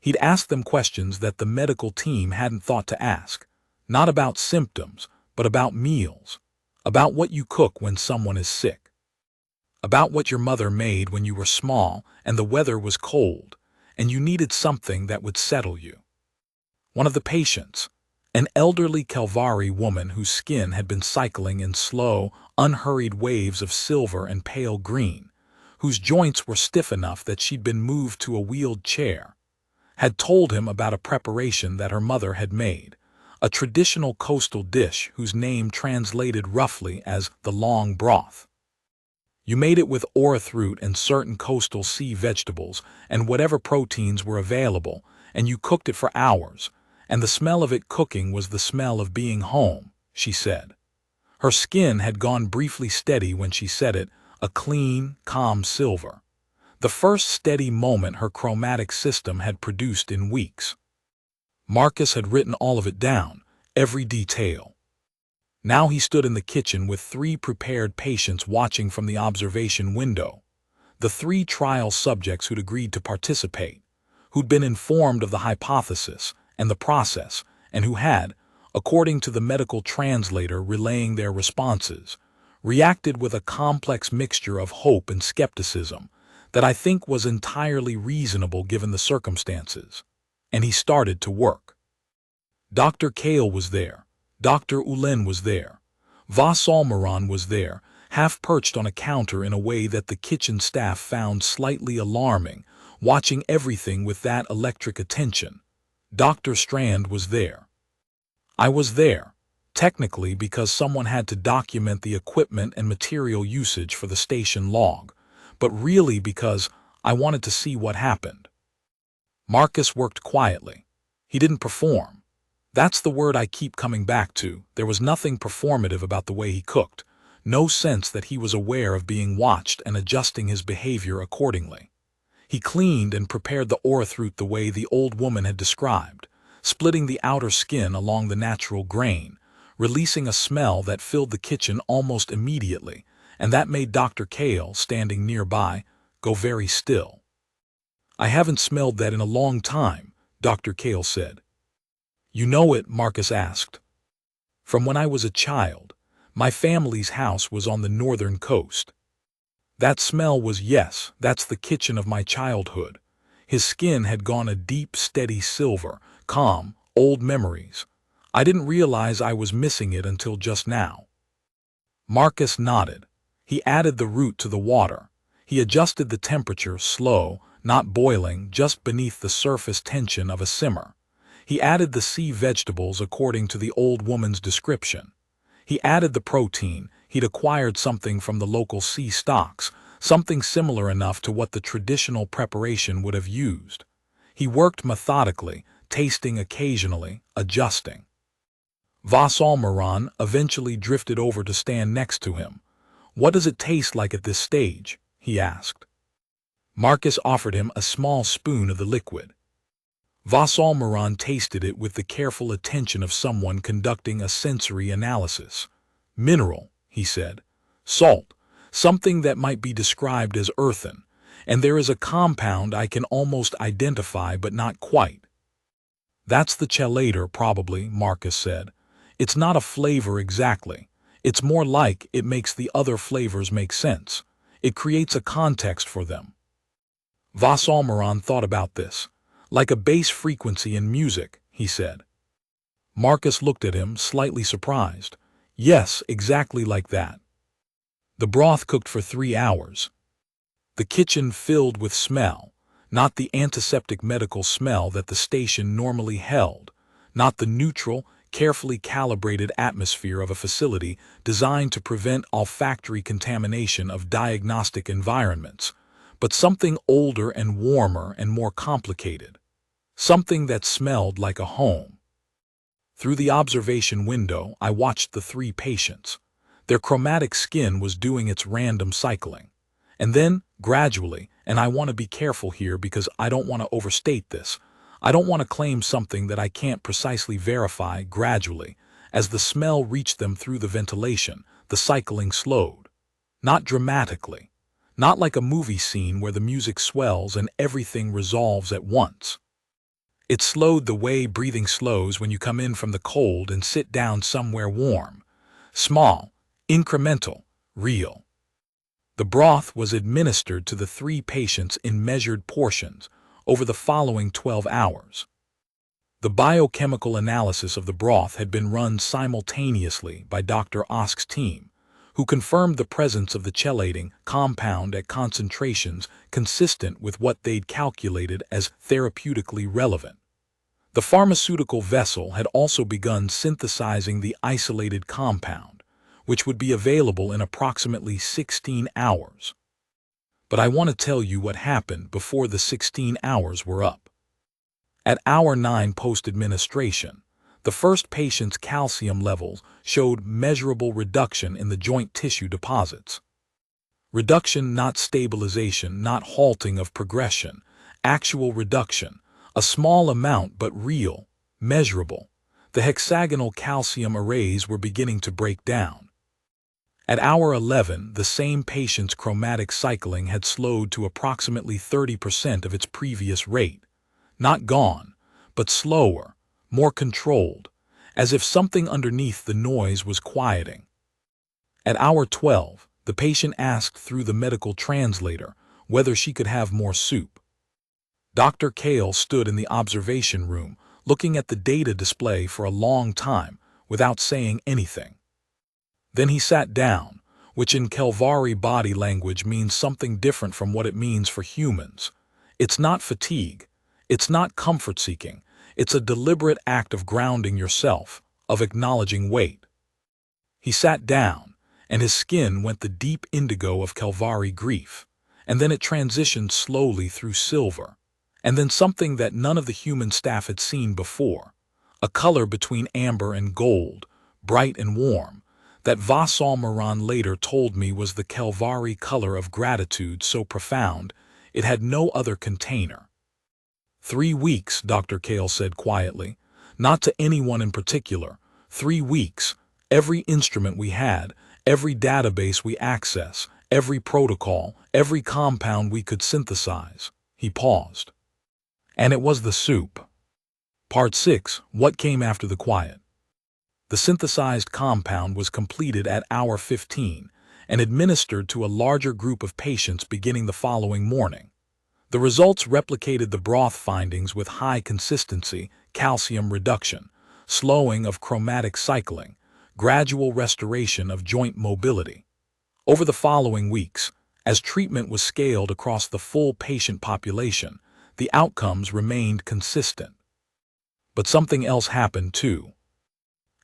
He'd asked them questions that the medical team hadn't thought to ask, not about symptoms, but about meals, about what you cook when someone is sick, about what your mother made when you were small and the weather was cold, and you needed something that would settle you. One of the patients, an elderly Calvary woman whose skin had been cycling in slow, unhurried waves of silver and pale green, whose joints were stiff enough that she'd been moved to a wheeled chair, had told him about a preparation that her mother had made, a traditional coastal dish whose name translated roughly as the long broth. You made it with erythroot and certain coastal sea vegetables and whatever proteins were available, and you cooked it for hours, and the smell of it cooking was the smell of being home, she said. Her skin had gone briefly steady when she said it, a clean, calm silver. The first steady moment her chromatic system had produced in weeks. Marcus had written all of it down, every detail. Now he stood in the kitchen with 3 prepared patients watching from the observation window, the 3 trial subjects who'd agreed to participate, who'd been informed of the hypothesis and the process, and who had, according to the medical translator relaying their responses, reacted with a complex mixture of hope and skepticism that I think was entirely reasonable given the circumstances. And he started to work. Dr. Kale was there. Dr. Ulen was there. Vassalmaran was there, half perched on a counter in a way that the kitchen staff found slightly alarming, watching everything with that electric attention. Dr. Strand was there. I was there, technically because someone had to document the equipment and material usage for the station log, but really because I wanted to see what happened. Marcus worked quietly. He didn't perform. That's the word I keep coming back to. There was nothing performative about the way he cooked, no sense that he was aware of being watched and adjusting his behavior accordingly. He cleaned and prepared the orthroot the way the old woman had described, splitting the outer skin along the natural grain, releasing a smell that filled the kitchen almost immediately, and that made Dr. Kale, standing nearby, go very still. "I haven't smelled that in a long time," Dr. Kale said. "You know it?" Marcus asked. "From when I was a child. My family's house was on the northern coast. That smell was, yes, that's the kitchen of my childhood." His skin had gone a deep, steady silver, calm, old memories. "I didn't realize I was missing it until just now." Marcus nodded. He added the root to the water. He adjusted the temperature, slow, not boiling, just beneath the surface tension of a simmer. He added the sea vegetables according to the old woman's description. He added the protein. He'd acquired something from the local sea stocks, something similar enough to what the traditional preparation would have used. He worked methodically, tasting occasionally, adjusting. Vassalmaran eventually drifted over to stand next to him. "What does it taste like at this stage?" he asked. Marcus offered him a small spoon of the liquid. Vassalmaran tasted it with the careful attention of someone conducting a sensory analysis. "Mineral," he said. "Salt, something that might be described as earthen, and there is a compound I can almost identify but not quite." "That's the chelator, probably," Marcus said. "It's not a flavor exactly. It's more like it makes the other flavors make sense. It creates a context for them." Vassalmaran thought about this. "Like a bass frequency in music," he said. Marcus looked at him, slightly surprised. "Yes, exactly like that." The broth cooked for 3 hours. The kitchen filled with smell, not the antiseptic medical smell that the station normally held, not the neutral, carefully calibrated atmosphere of a facility designed to prevent olfactory contamination of diagnostic environments, but something older and warmer and more complicated. Something that smelled like a home. Through the observation window, I watched the 3 patients. Their chromatic skin was doing its random cycling. And then, gradually, and I want to be careful here because I don't want to overstate this, I don't want to claim something that I can't precisely verify, gradually, as the smell reached them through the ventilation, the cycling slowed. Not dramatically. Not like a movie scene where the music swells and everything resolves at once. It slowed the way breathing slows when you come in from the cold and sit down somewhere warm. Small, incremental, real. The broth was administered to the 3 patients in measured portions over the following 12 hours. The biochemical analysis of the broth had been run simultaneously by Dr. Osk's team, who confirmed the presence of the chelating compound at concentrations consistent with what they'd calculated as therapeutically relevant. The pharmaceutical vessel had also begun synthesizing the isolated compound, which would be available in approximately 16 hours. But I want to tell you what happened before the 16 hours were up. At hour 9 post-administration, the first patient's calcium levels showed measurable reduction in the joint tissue deposits. Reduction, not stabilization, not halting of progression, actual reduction, a small amount but real, measurable. The hexagonal calcium arrays were beginning to break down. At hour 11, the same patient's chromatic cycling had slowed to approximately 30% of its previous rate. Not gone, but slower, more controlled, as if something underneath the noise was quieting. At hour 12, the patient asked through the medical translator whether she could have more soup. Dr. Kale stood in the observation room, looking at the data display for a long time without saying anything. Then he sat down, which in Kelvari body language means something different from what it means for humans. It's not fatigue. It's not comfort-seeking. It's a deliberate act of grounding yourself, of acknowledging weight. He sat down, and his skin went the deep indigo of Kelvari grief, and then it transitioned slowly through silver, and then something that none of the human staff had seen before, a color between amber and gold, bright and warm, that Vasal Moran later told me was the Kelvari color of gratitude so profound it had no other container. 3 weeks, Dr. Kale said quietly, not to anyone in particular. 3 weeks, every instrument we had, every database we access, every protocol, every compound we could synthesize. He paused. And it was the soup. Part 6, what came after the quiet? The synthesized compound was completed at hour 15 and administered to a larger group of patients beginning the following morning. The results replicated the broth findings with high consistency, calcium reduction, slowing of chromatic cycling, gradual restoration of joint mobility. Over the following weeks, as treatment was scaled across the full patient population, the outcomes remained consistent. But something else happened too.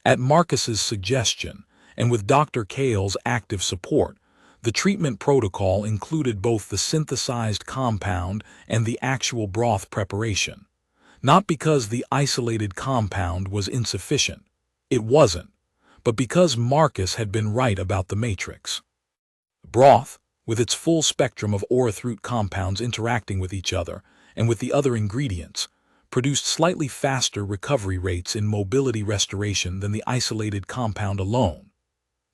At Marcus's suggestion, and with Dr. Kale's active support, the treatment protocol included both the synthesized compound and the actual broth preparation. Not because the isolated compound was insufficient. It wasn't. But because Marcus had been right about the matrix. Broth, with its full spectrum of erythroid compounds interacting with each other and with the other ingredients, produced slightly faster recovery rates in mobility restoration than the isolated compound alone.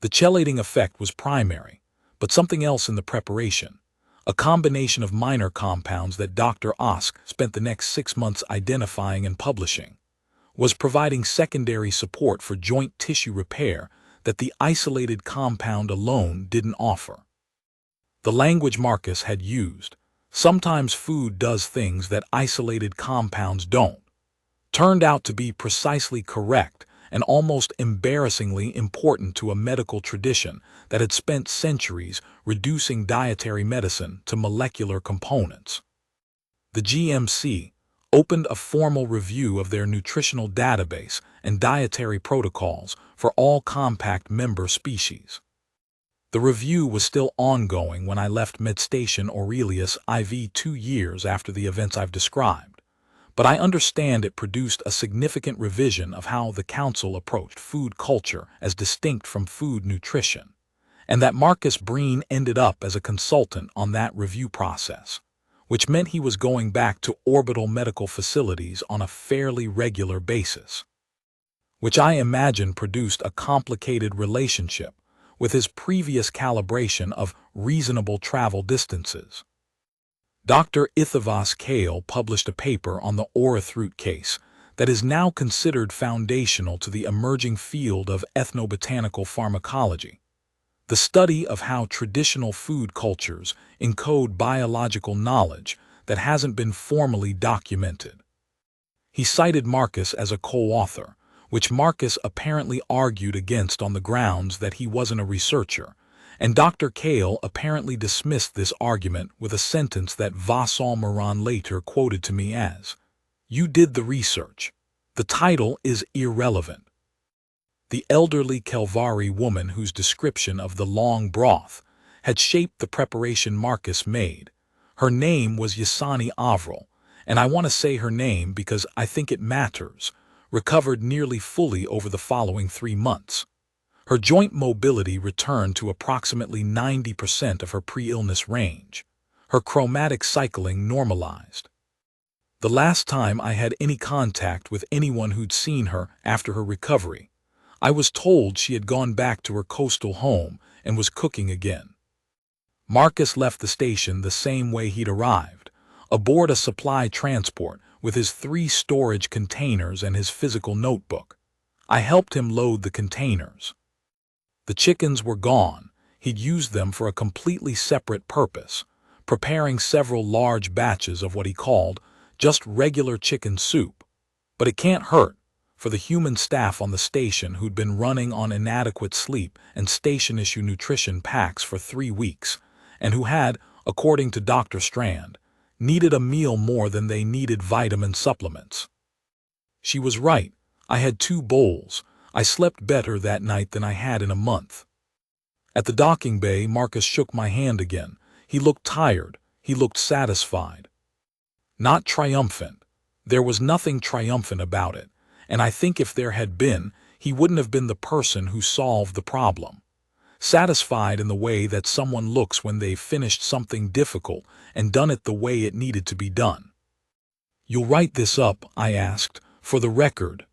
The chelating effect was primary, but something else in the preparation, a combination of minor compounds that Dr. Osk spent the next 6 months identifying and publishing, was providing secondary support for joint tissue repair that the isolated compound alone didn't offer. The language Marcus had used, sometimes food does things that isolated compounds don't, turned out to be precisely correct and almost embarrassingly important to a medical tradition that had spent centuries reducing dietary medicine to molecular components. The GMC opened a formal review of their nutritional database and dietary protocols for all compact member species. The review was still ongoing when I left MedStation Aurelius IV 2 years after the events I've described. But I understand it produced a significant revision of how the council approached food culture as distinct from food nutrition, and that Marcus Breen ended up as a consultant on that review process, which meant he was going back to orbital medical facilities on a fairly regular basis, which I imagine produced a complicated relationship with his previous calibration of reasonable travel distances. Dr. Ithivas Kale published a paper on the erythroid case that is now considered foundational to the emerging field of ethnobotanical pharmacology, the study of how traditional food cultures encode biological knowledge that hasn't been formally documented. He cited Marcus as a co-author, which Marcus apparently argued against on the grounds that he wasn't a researcher, and Dr. Kale apparently dismissed this argument with a sentence that Vasal Moran later quoted to me as, "You did the research. The title is irrelevant." The elderly Kelvari woman whose description of the long broth had shaped the preparation Marcus made, her name was Yasani Avril, and I want to say her name because I think it matters, recovered nearly fully over the following 3 months. Her joint mobility returned to approximately 90% of her pre-illness range. Her chromatic cycling normalized. The last time I had any contact with anyone who'd seen her after her recovery, I was told she had gone back to her coastal home and was cooking again. Marcus left the station the same way he'd arrived, aboard a supply transport with his 3 storage containers and his physical notebook. I helped him load the containers. The chickens were gone. He'd used them for a completely separate purpose, preparing several large batches of what he called just regular chicken soup. But it can't hurt, for the human staff on the station who'd been running on inadequate sleep and station-issue nutrition packs for 3 weeks, and who had, according to Dr. Strand, needed a meal more than they needed vitamin supplements. She was right. I had 2 bowls. I slept better that night than I had in a month. At the docking bay, Marcus shook my hand again. He looked tired. He looked satisfied. Not triumphant. There was nothing triumphant about it, and I think if there had been, he wouldn't have been the person who solved the problem. Satisfied in the way that someone looks when they've finished something difficult and done it the way it needed to be done. "You'll write this up?" I asked, "for the record."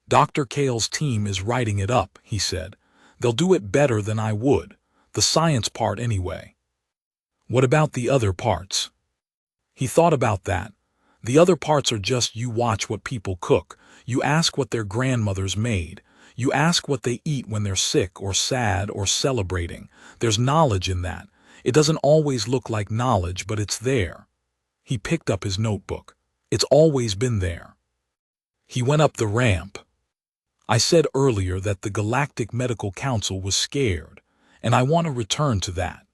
"Dr. Kale's team is writing it up," he said. "They'll do it better than I would, the science part anyway." "What about the other parts?" He thought about that. "The other parts are just you watch what people cook, you ask what their grandmothers made, you ask what they eat when they're sick or sad or celebrating. There's knowledge in that. It doesn't always look like knowledge, but it's there." He picked up his notebook. "It's always been there." He went up the ramp. "I said earlier that the Galactic Medical Council was scared, and I want to return to that.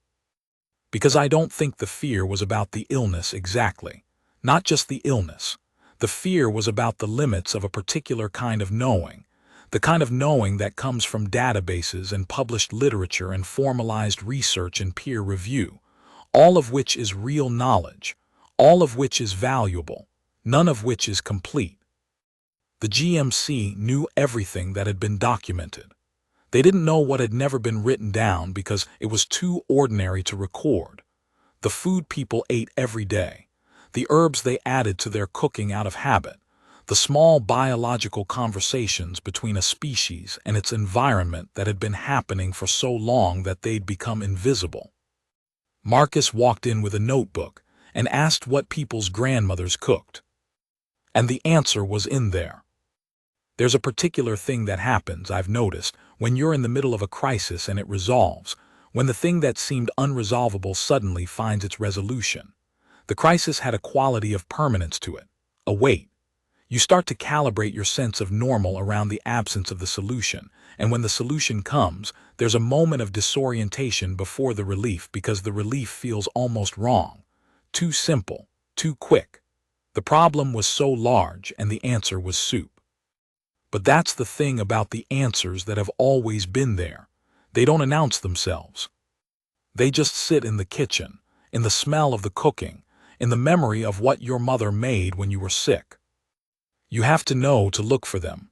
Because I don't think the fear was about the illness exactly. Not just the illness. The fear was about the limits of a particular kind of knowing, the kind of knowing that comes from databases and published literature and formalized research and peer review, all of which is real knowledge, all of which is valuable, none of which is complete. The GMC knew everything that had been documented. They didn't know what had never been written down because it was too ordinary to record. The food people ate every day, the herbs they added to their cooking out of habit, the small biological conversations between a species and its environment that had been happening for so long that they'd become invisible. Marcus walked in with a notebook and asked what people's grandmothers cooked. And the answer was in there. There's a particular thing that happens, I've noticed, when you're in the middle of a crisis and it resolves, when the thing that seemed unresolvable suddenly finds its resolution. The crisis had a quality of permanence to it, a weight. You start to calibrate your sense of normal around the absence of the solution, and when the solution comes, there's a moment of disorientation before the relief because the relief feels almost wrong, too simple, too quick. The problem was so large and the answer was soup. But that's the thing about the answers that have always been there. They don't announce themselves. They just sit in the kitchen, in the smell of the cooking, in the memory of what your mother made when you were sick. You have to know to look for them.